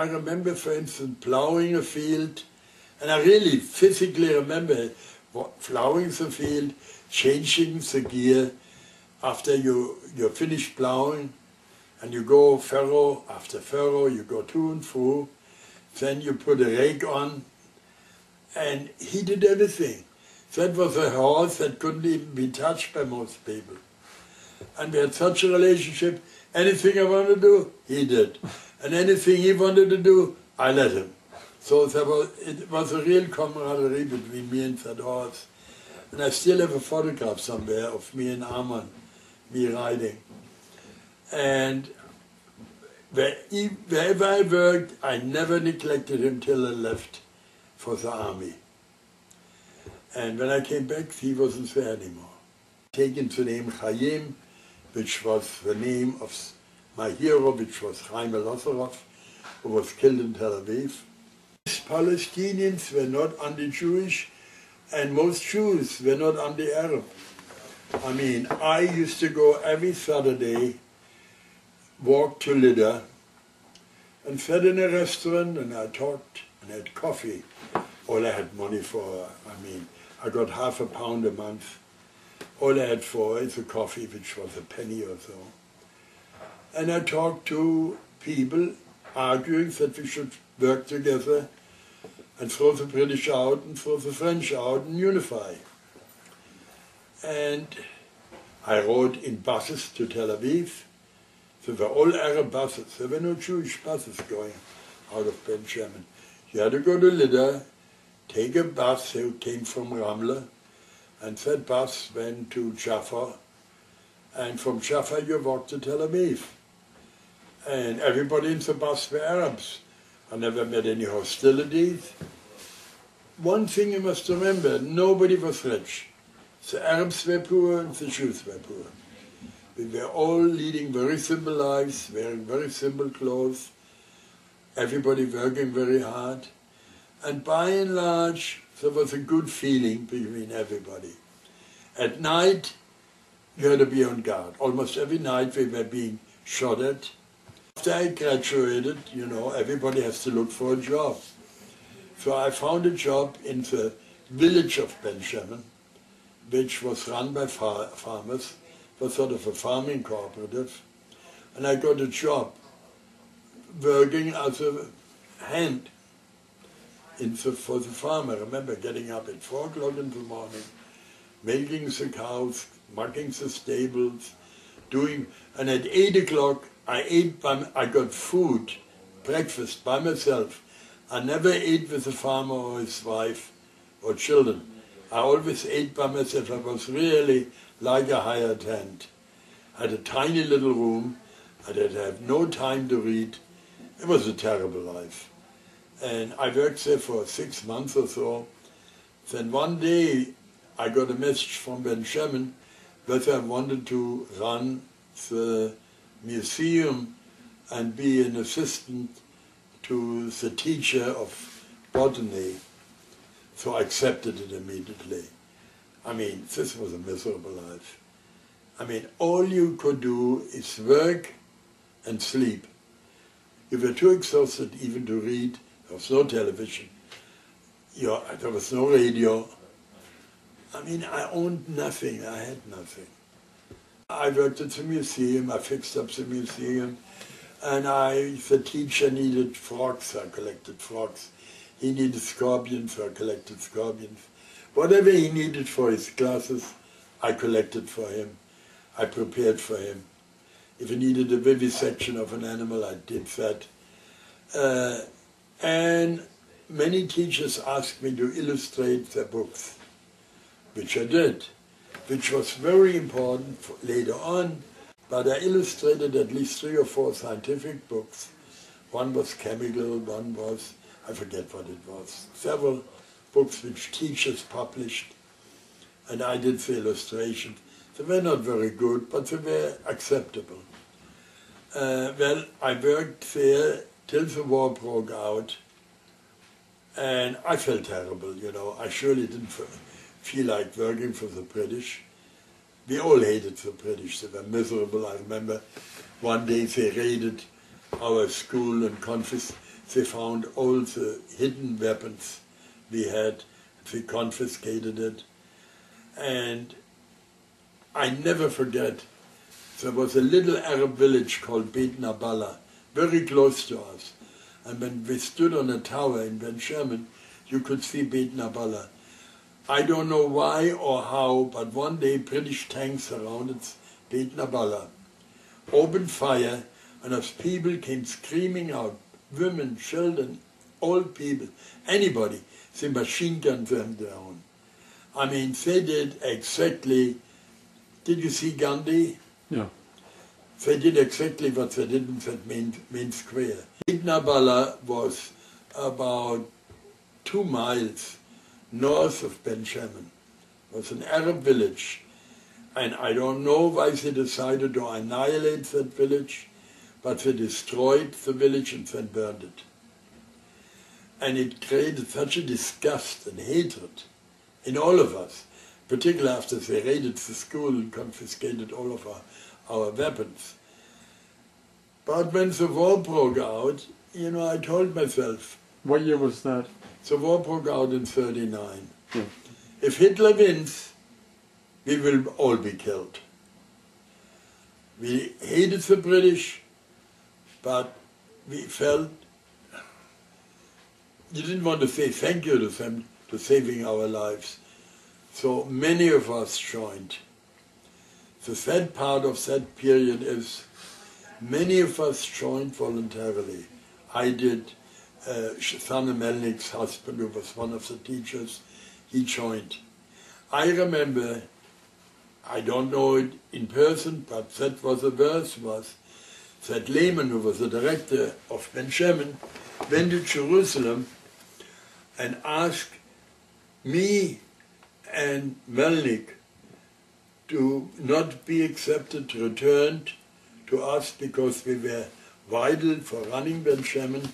I remember, for instance, plowing a field, and I really physically remember plowing the field, changing the gear after you're finished plowing, and you go furrow after furrow, you go to and through, then you put a rake on, and he did everything. That was a horse that couldn't even be touched by most people. And we had such a relationship, anything I wanted to do, he did. And anything he wanted to do, I let him. So it was a real camaraderie between me and that horse. And I still have a photograph somewhere of me and Hausman, me riding. And wherever I worked, I never neglected him till I left for the army. And when I came back, he wasn't there anymore. Taken the name Haim, which was the name of my hero, which was Haim, who was killed in Tel Aviv. Palestinians were not anti-Jewish, and most Jews were not anti-Arab. I mean, I used to go every Saturday, walk to Lida, and sat in a restaurant, and I talked and had coffee. All I had money for, I got £0.5 a month. All I had for is a coffee, which was a penny or so. And I talked to people arguing that we should work together and throw the British out and throw the French out and unify. And I rode in buses to Tel Aviv. They were all Arab buses. There were no Jewish buses going out of Ben Shemen. You had to go to Lida, take a bus that came from Ramla, and that bus went to Jaffa, and from Jaffa you walked to Tel Aviv. And everybody in the bus were Arabs. I never met any hostilities. One thing you must remember, nobody was rich. The Arabs were poor and the Jews were poor. We were all leading very simple lives, wearing very simple clothes, everybody working very hard. And by and large, there was a good feeling between everybody. At night, you had to be on guard. Almost every night we were being shot at. After I graduated, you know, everybody has to look for a job. So I found a job in the village of Ben Shemen, which was run by farmers, was sort of a farming cooperative. And I got a job working as a hand for the farmer. I remember getting up at 4 o'clock in the morning, milking the cows, mucking the stables, and at 8 o'clock I got food, breakfast by myself. I never ate with the farmer or his wife or children. I always ate by myself. I was really like a hired hand. I had a tiny little room. I did have no time to read. It was a terrible life. And I worked there for 6 months or so. Then one day I got a message from Ben Shemen that I wanted to run the museum and be an assistant to the teacher of botany. So I accepted it immediately. I mean, this was a miserable life. I mean, all you could do is work and sleep. You were too exhausted even to read. There was no television. There was no radio. I mean, I owned nothing. I had nothing. I worked at the museum. I fixed up the museum. And the teacher needed frogs. I collected frogs. He needed scorpions. I collected scorpions. Whatever he needed for his classes, I collected for him. I prepared for him. If he needed a vivisection of an animal, I did that. And many teachers asked me to illustrate their books, which I did, which was very important later on. But I illustrated at least 3 or 4 scientific books. One was chemical, one was, I forget what it was, several books which teachers published, and I did the illustrations. They were not very good, but they were acceptable. Well, I worked there till the war broke out, and I felt terrible, you know. I surely didn't feel like working for the British. We all hated the British. They were miserable. I remember one day they raided our school and they found all the hidden weapons we had, they confiscated it. And I never forget, there was a little Arab village called Beit Nabala, very close to us. And when we stood on a tower in Ben Shemen, you could see Beit Nabala. I don't know why or how, but one day British tanks surrounded Beit Nabala, opened fire, and as people came screaming out, women, children, old people, anybody, they machine gunned them down. I mean, they did exactly, did you see Gandhi? Yeah. They did exactly what they did in that main square. Beit Nabala was about 2 miles north of Ben Shemen. It was an Arab village. And I don't know why they decided to annihilate that village, but they destroyed the village and then burned it. And it created such a disgust and hatred in all of us, particularly after they raided the school and confiscated all of our weapons. But when the war broke out, you know, I told myself... What year was that? The war broke out in 1939. Yeah. If Hitler wins, we will all be killed. We hated the British, but we felt... You didn't want to say thank you to them for saving our lives. So many of us joined. The sad part of that period is many of us joined voluntarily. I did. Sanne Melnick's husband, who was one of the teachers, he joined. I remember, I don't know it in person, but that was the verse was that Lehman, who was the director of Ben Shemen, went to Jerusalem and asked me and Melnick to not be returned to us because we were vital for running Ben Shemen